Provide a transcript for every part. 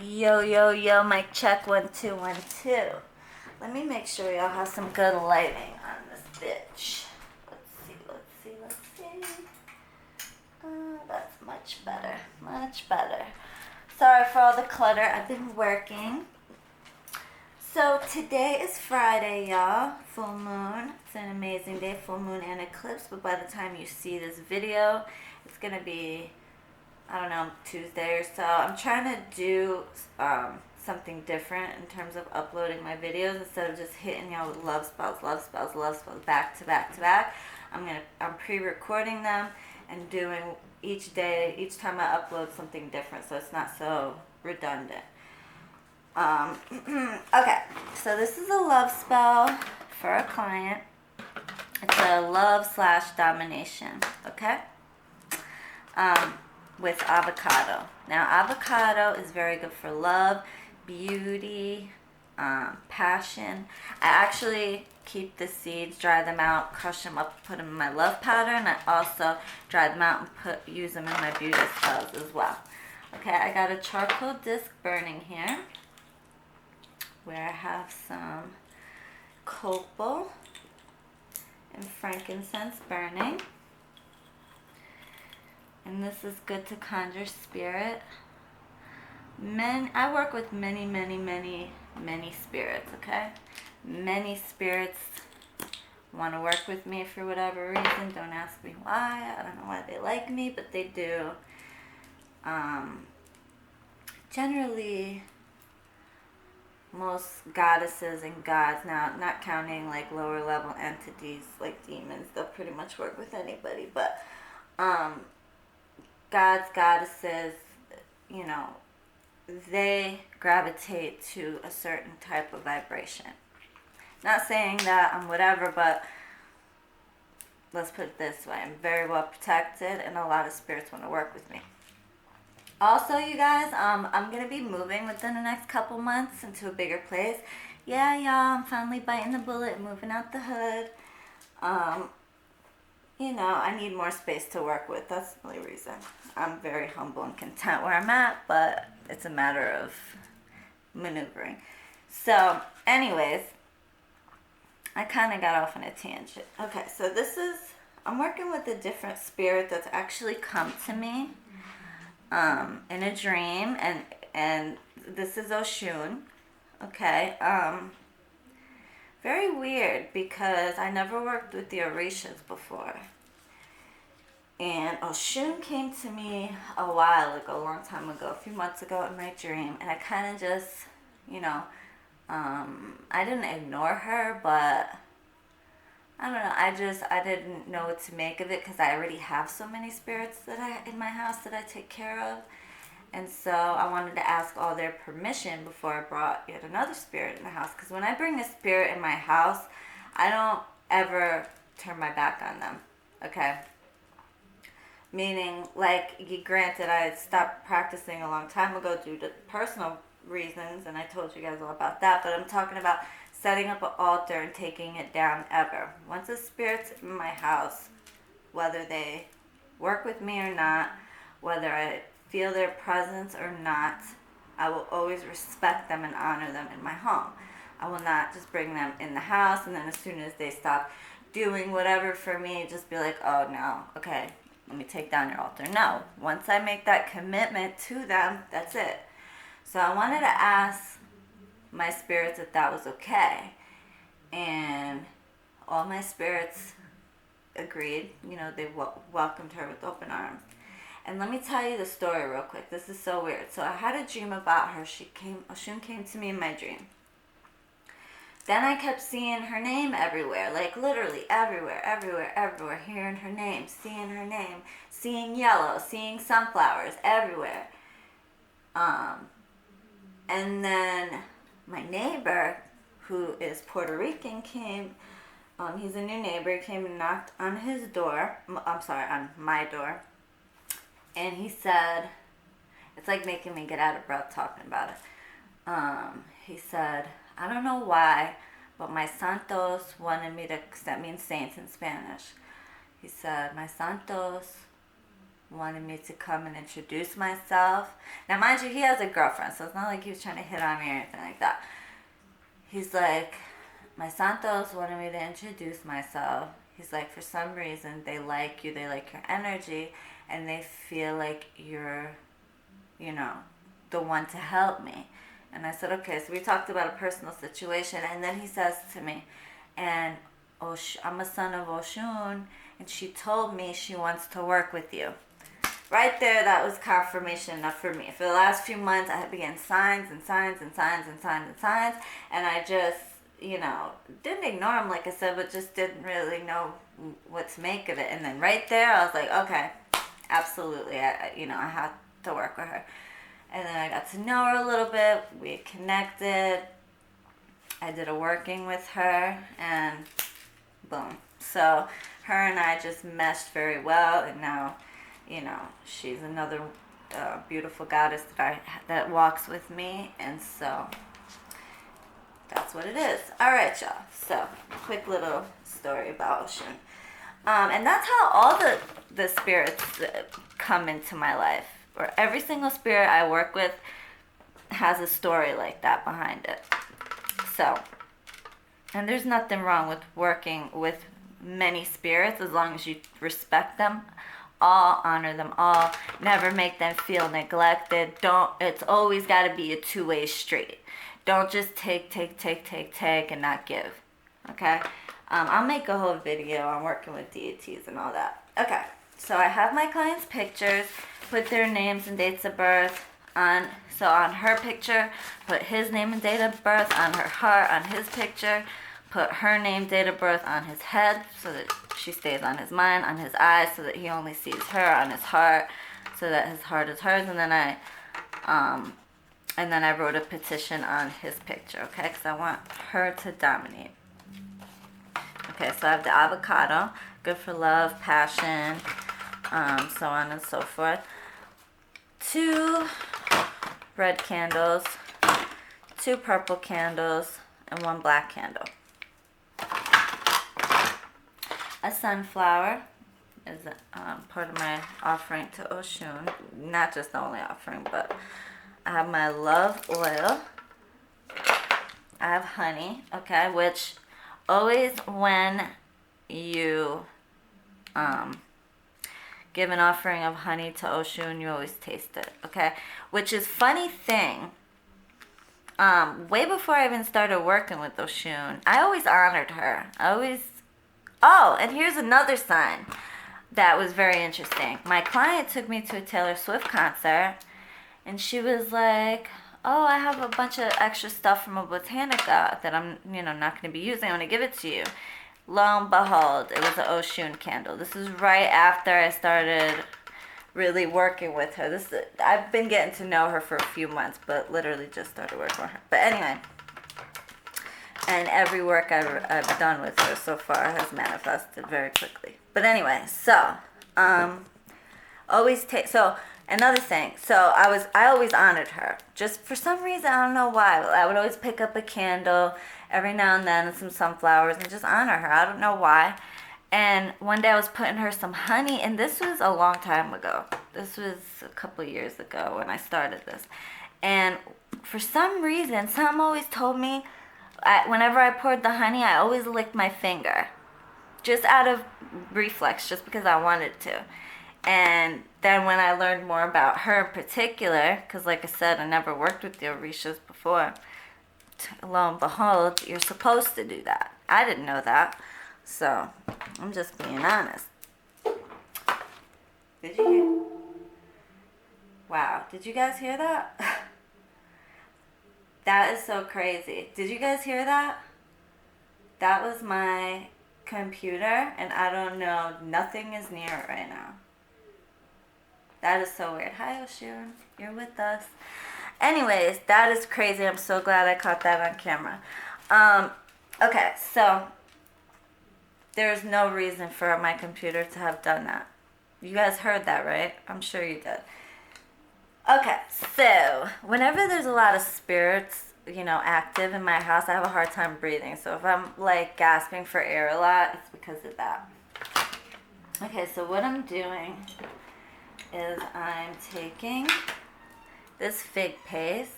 Yo, yo, yo, mic check 1 2 1 2. Let me make sure y'all have some good lighting on this bitch. Let's see. That's much better, much better. Sorry for all the clutter. I've been working. So today is Friday, y'all. Full moon. It's an amazing day, full moon and eclipse. But by the time you see this video, it's gonna be, I don't know, Tuesday or so. I'm trying to do something different in terms of uploading my videos instead of just hitting y'all with love spells, back to back to back. I'm pre-recording them and doing each time I upload something different, so it's not so redundant. Okay, so this is a love spell for a client. It's a love/domination, okay? With avocado. Now, avocado is very good for love, beauty, passion. I actually keep the seeds, dry them out, crush them up, put them in my love powder, and I also dry them out and use them in my beauty spells as well. Okay, I got a charcoal disc burning here, where I have some copal and frankincense burning. And this is good to conjure spirit. I work with many spirits, okay? Many spirits want to work with me for whatever reason. Don't ask me why. I don't know why they like me, but they do. Generally, most goddesses and gods, now not counting like lower level entities like demons, they'll pretty much work with anybody, but gods, goddesses, you know, they gravitate to a certain type of vibration. Not saying that I'm whatever, but let's put it this way. I'm very well protected, and a lot of spirits want to work with me. Also, you guys, I'm going to be moving within the next couple months into a bigger place. Yeah, y'all, I'm finally biting the bullet and moving out the hood. You know, I need more space to work with. That's the only reason. I'm very humble and content where I'm at, but it's a matter of maneuvering. So, anyways, I kind of got off on a tangent. Okay, so I'm working with a different spirit that's actually come to me in a dream, and this is Oshun. Okay, very weird because I never worked with the Orishas before. And Oshun came to me a while ago, a long time ago, a few months ago in my dream. And I kind of just, you know, I didn't ignore her, but I don't know. I didn't know what to make of it because I already have so many spirits in my house that I take care of. And so I wanted to ask all their permission before I brought yet another spirit in the house. Because when I bring a spirit in my house, I don't ever turn my back on them, okay? Meaning, like, granted, I had stopped practicing a long time ago due to personal reasons, and I told you guys all about that, but I'm talking about setting up an altar and taking it down ever. Once a spirit's in my house, whether they work with me or not, whether I feel their presence or not, I will always respect them and honor them in my home. I will not just bring them in the house and then as soon as they stop doing whatever for me, just be like, oh no, okay, let me take down your altar. No, once I make that commitment to them, that's it. So I wanted to ask my spirits if that was okay. And all my spirits agreed. You know, they welcomed her with open arms. And let me tell you the story real quick. This is so weird. So I had a dream about her. Oshun came to me in my dream. Then I kept seeing her name everywhere, like literally everywhere, hearing her name, seeing yellow, seeing sunflowers everywhere. And then my neighbor, who is Puerto Rican, came. He's a new neighbor. Came and knocked on his door. On my door. And he said, it's like making me get out of breath talking about it. He said, I don't know why, but my santos wanted me to, that means saints in Spanish. He said, my santos wanted me to come and introduce myself. Now, mind you, he has a girlfriend, so it's not like he was trying to hit on me or anything like that. He's like, my Santos wanted me to introduce myself. He's like, for some reason, they like you, they like your energy, and they feel like you're, you know, the one to help me. And I said, okay. So we talked about a personal situation, and then he says to me, and I'm a son of Oshun, and she told me she wants to work with you. Right there, that was confirmation enough for me. For the last few months, I had been getting signs and signs and signs and signs and signs, and I just, you know, didn't ignore them, like I said, but just didn't really know what to make of it. And then right there, I was like, okay, absolutely, I had to work with her. And then I got to know her a little bit. We connected. I did a working with her, and boom. So her and I just meshed very well, and now, you know, she's another beautiful goddess that walks with me, and so that's what it is. All right, y'all. So, quick little story about Ocean. And that's how all the spirits come into my life. Or every single spirit I work with has a story like that behind it. So, and there's nothing wrong with working with many spirits as long as you respect them all, honor them all, never make them feel neglected. It's always got to be a two-way street. Don't just take and not give. Okay? I'll make a whole video on working with deities and all that. Okay, so I have my clients' pictures, put their names and dates of birth on. So on her picture, put his name and date of birth. On her heart, on his picture, put her name, date of birth on his head so that she stays on his mind, on his eyes so that he only sees her, on his heart so that his heart is hers. And then I wrote a petition on his picture, okay? Because I want her to dominate. Okay, so I have the avocado, good for love, passion, so on and so forth. 2 red candles, 2 purple candles, and 1 black candle. A sunflower is part of my offering to Oshun. Not just the only offering, but I have my love oil. I have honey, okay, which always when you give an offering of honey to Oshun, you always taste it, okay? Which is funny thing. Way before I even started working with Oshun, I always honored her. Oh, and here's another sign that was very interesting. My client took me to a Taylor Swift concert, and she was like, oh, I have a bunch of extra stuff from a Botanica that I'm, not going to be using. I'm going to give it to you. Lo and behold, it was an Oshun candle. This is right after I started really working with her. I've been getting to know her for a few months, but literally just started working with her. But anyway, and every work I've done with her so far has manifested very quickly. But anyway, so another thing. So I always honored her. Just for some reason, I don't know why. I would always pick up a candle every now and then and some sunflowers and just honor her. I don't know why. And one day I was putting her some honey, and this was a long time ago. This was a couple of years ago when I started this. And for some reason, something always told me, whenever I poured the honey, I always licked my finger. Just out of reflex, just because I wanted to. And then when I learned more about her in particular, because like I said, I never worked with the Orishas before, lo and behold, you're supposed to do that. I didn't know that. So, I'm just being honest. Did you hear? Wow, did you guys hear that? That is so crazy. Did you guys hear that? That was my computer, and I don't know, nothing is near it right now. That is so weird. Hi, Oshun. You're with us. Anyways, that is crazy. I'm so glad I caught that on camera. Okay, so there's no reason for my computer to have done that. You guys heard that, right? I'm sure you did. Okay, so whenever there's a lot of spirits, active in my house, I have a hard time breathing. So if I'm like gasping for air a lot, it's because of that. Okay, so what I'm doing is I'm taking this fig paste,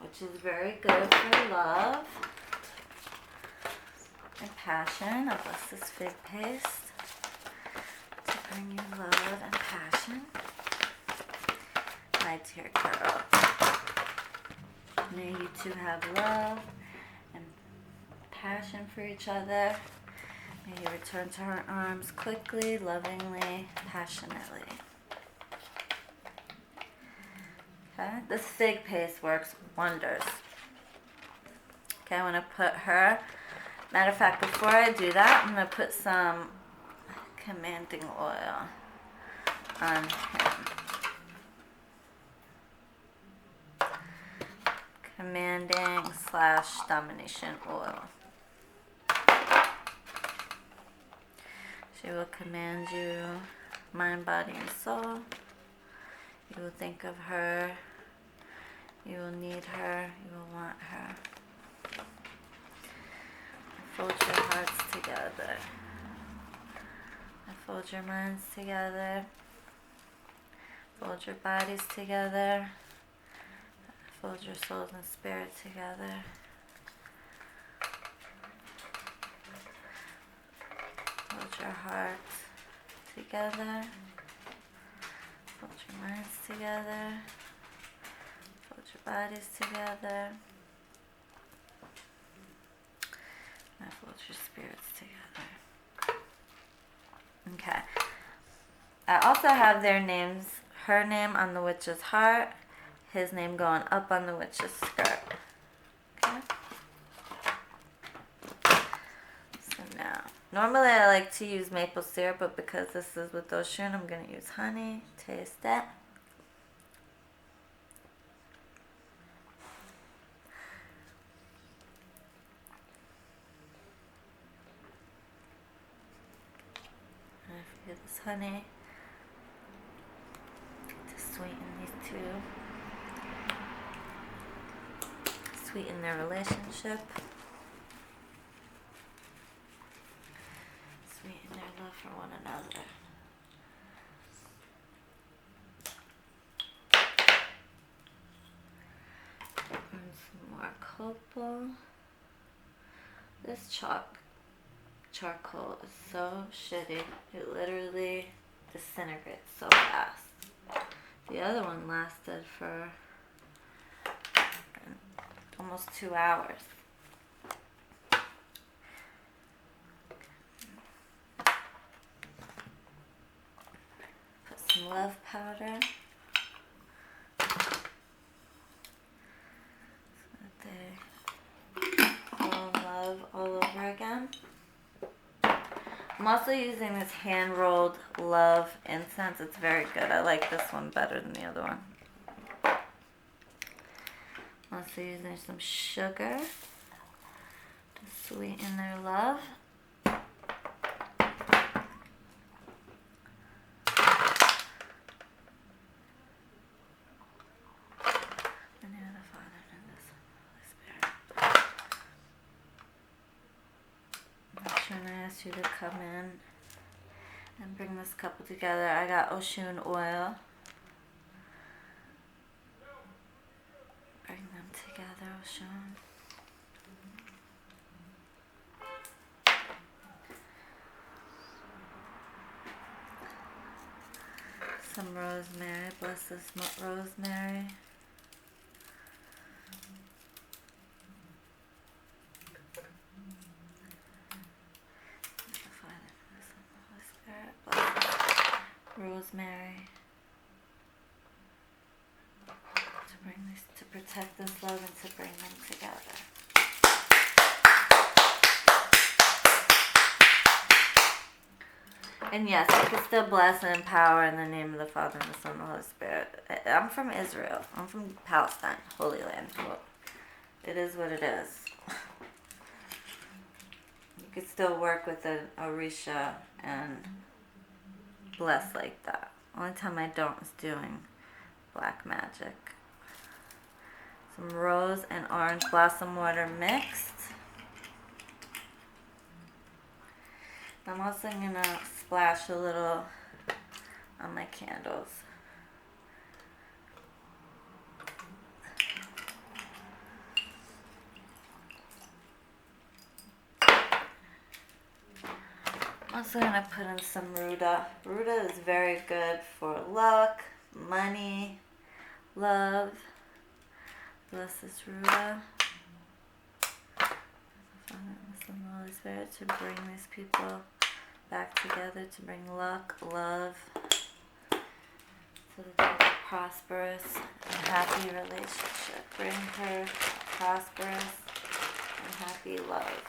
which is very good for love and passion. I'll bless this fig paste to bring you love and passion. My dear girl, may you two have love and passion for each other. May you return to her arms quickly, lovingly, passionately. Okay, this fig paste works wonders. Okay, I want to put her, matter of fact, before I do that, I'm going to put some commanding oil on him. Commanding / domination oil. She will command you, mind, body, and soul. You will think of her. You will need her. You will want her. Fold your hearts together. Fold your minds together. Fold your bodies together. Fold your souls and spirit together. Fold your hearts together. Fold your minds together. Fold your bodies together. And fold your spirits together. Okay. I also have their names, her name on the witch's heart, his name going up on the witch's skirt. Okay? So now, normally I like to use maple syrup, but because this is with Oshun, I'm going to use honey. Taste it. And I feel this honey to sweeten these two. Sweeten their relationship. Sweeten their love for one another. And some more copal. This charcoal is so shitty. It literally disintegrates so fast. The other one lasted for almost 2 hours. Put some love powder. So that they fall in love all over again. I'm also using this hand-rolled love incense. It's very good. I like this one better than the other one. I'm also using some sugar to sweeten their love. In the name of the Father, and of the Son, and of the Holy Spirit. I'm trying to ask you to come in and bring this couple together. I got Oshun oil. Bring them together, Oshun. Some rosemary. Bless this rosemary. Rosemary to bring this, to protect this love and to bring them together. And yes, I can still bless and empower in the name of the Father and the Son and the Holy Spirit. I'm from Israel. I'm from Palestine, Holy Land. Well, it is what it is. You could still work with an Orisha and bless like that. Only time I don't is doing black magic. Some rose and orange blossom water mixed. I'm also gonna splash a little on my candles. I'm also going to put in some Ruda. Ruda is very good for luck, money, love. Bless this Ruda. The Holy Spirit to bring these people back together, to bring luck, love, so that they have a prosperous and happy relationship. Bring her prosperous and happy love.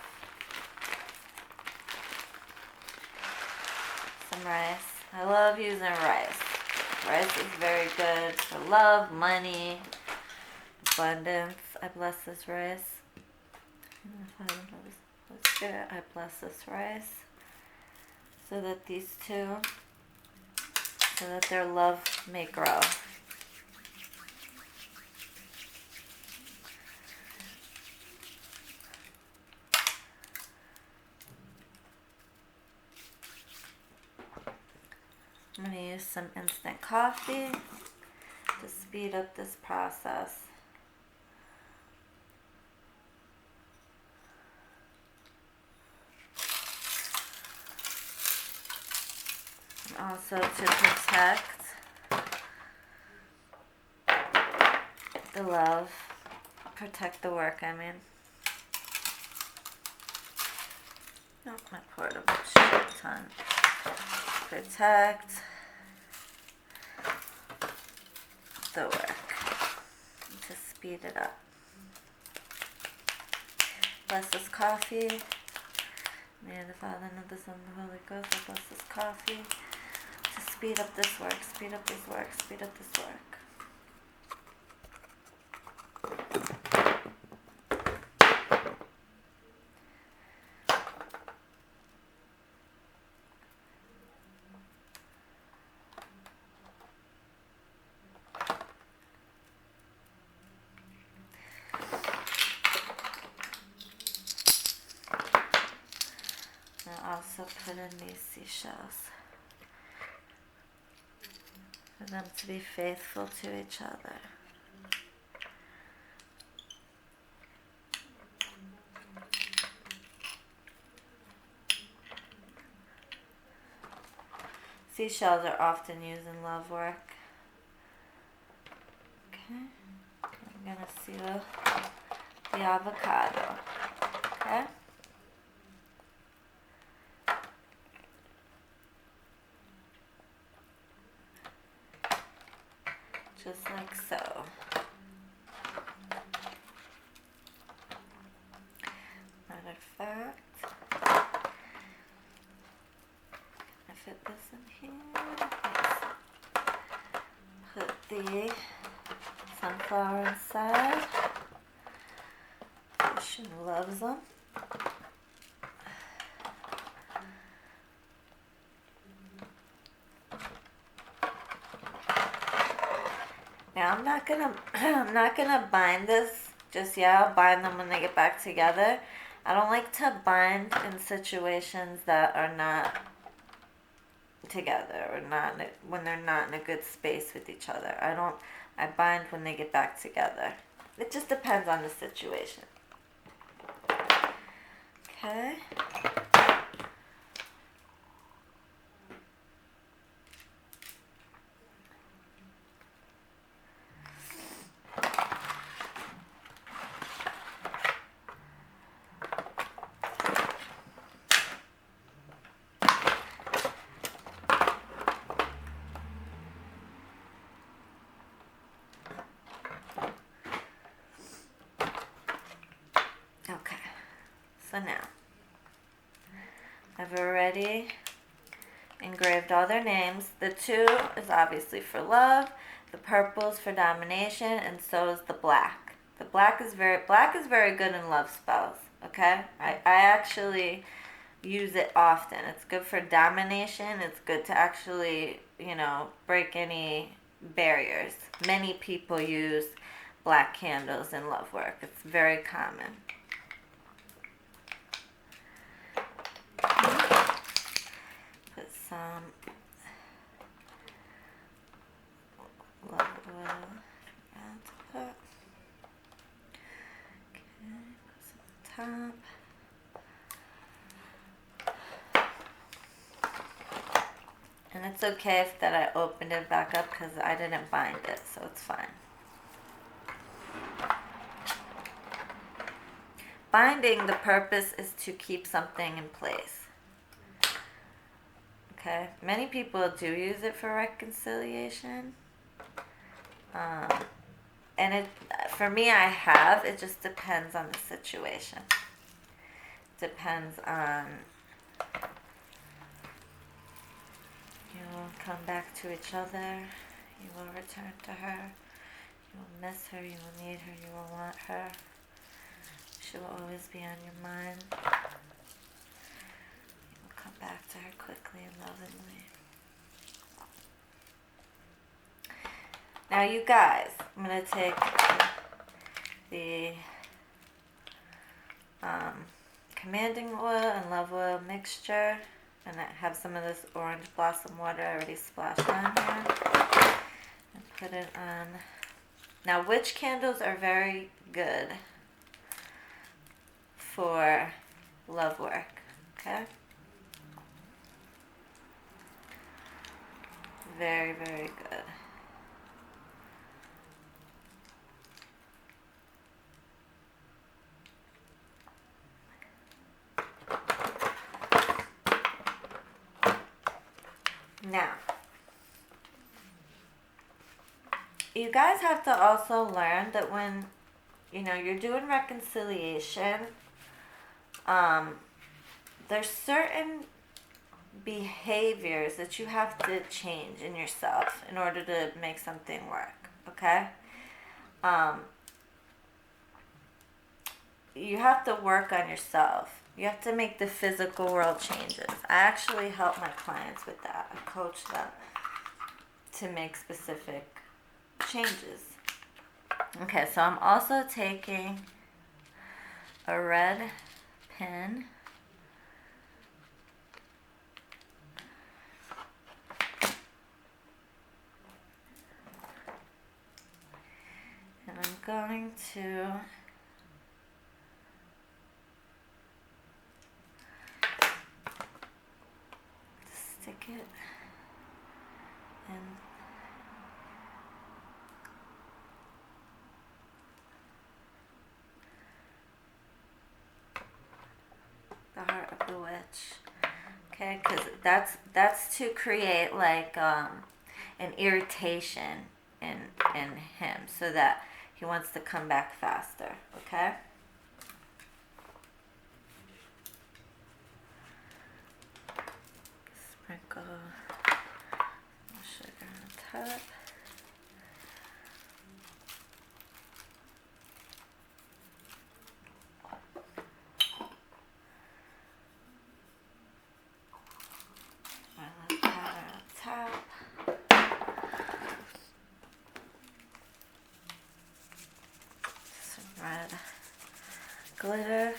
Some rice. I love using rice. Rice is very good for love, money, abundance. I bless this rice. I bless this rice so that these two, so that their love may grow. I'm going to use some instant coffee to speed up this process. Also to protect the love, protect the work, I mean. Not my portable shit ton. Protect the work, to speed it up. Bless this coffee. May the Father and the Son and the Holy Ghost, I bless this coffee. Speed up this work, speed up this work, speed up this work. I'll also put in these seashells, for them to be faithful to each other. Seashells are often used in love work. Okay, I'm going to seal the avocado. Okay. Just like so. Matter of fact, I fit this in here. Put the sunflower inside. She loves them. Now I'm not gonna bind this just yet. I'll bind them when they get back together. I don't like to bind in situations that are not together or when they're not in a good space with each other. I bind when they get back together. It just depends on the situation. Okay. Okay, so now I've already engraved all their names. The 2 is obviously for love, the purple is for domination, and so is the black. The black is very good in love spells, okay? I actually use it often. It's good for domination. It's good to actually, break any barriers. Many people use black candles in love work. It's very common. Put some oil. Add to that. Okay, put some on top. And it's okay if that I opened it back up because I didn't bind it, so it's fine. Binding, the purpose is to keep something in place. Okay, many people do use it for reconciliation. And it, for me, I have. It just depends on the situation. Depends on, you will come back to each other. You will return to her. You will miss her. You will need her. You will want her. She will always be on your mind. You will come back to her quickly and lovingly. Now, you guys, I'm going to take the commanding oil and love oil mixture, and I have some of this orange blossom water already splashed on here, and put it on. Now, witch candles are very good for love work, okay? Very, very good. Now, you guys have to also learn that when, you're doing reconciliation, there's certain behaviors that you have to change in yourself in order to make something work, okay? You have to work on yourself. You have to make the physical world changes. I actually help my clients with that. I coach them to make specific changes. Okay, so I'm also taking a red pen. And I'm going to stick it in the heart of the witch. Okay, because that's to create like an irritation in him, so that he wants to come back faster. Okay. Sprinkle sugar on top. Red glitter.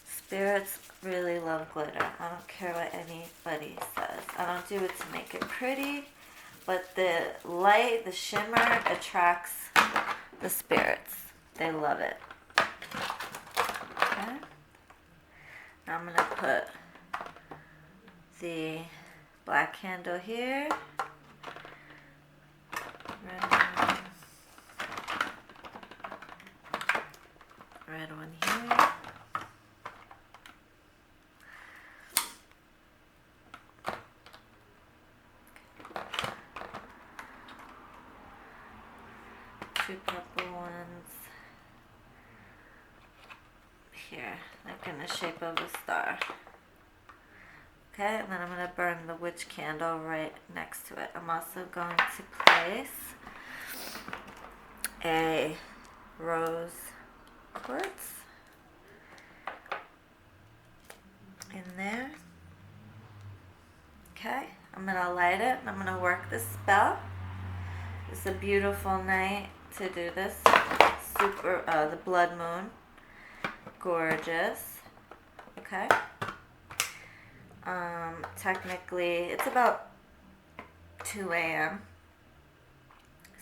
Spirits really love glitter. I don't care what anybody says. I don't do it to make it pretty, but the light, the shimmer attracts the spirits. They love it. Okay. Now I'm going to put the black candle here. Red one here. Two purple ones here, like in the shape of a star. Okay, and then I'm going to burn the witch candle right next to it. I'm also going to place a rose quartz in there. Okay, I'm going to light it and I'm going to work this spell. It's a beautiful night to do this. The blood moon. Gorgeous. Okay. Technically, it's about 2 a.m.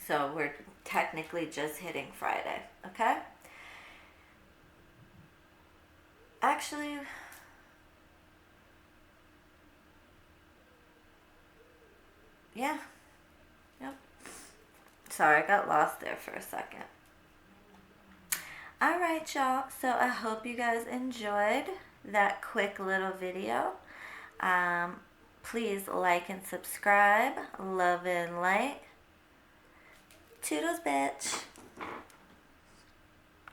So we're technically just hitting Friday, okay? Actually, yeah, yep. Sorry, I got lost there for a second. Alright, y'all. So I hope you guys enjoyed that quick little video. Please like and subscribe. Love and light. Toodles, bitch.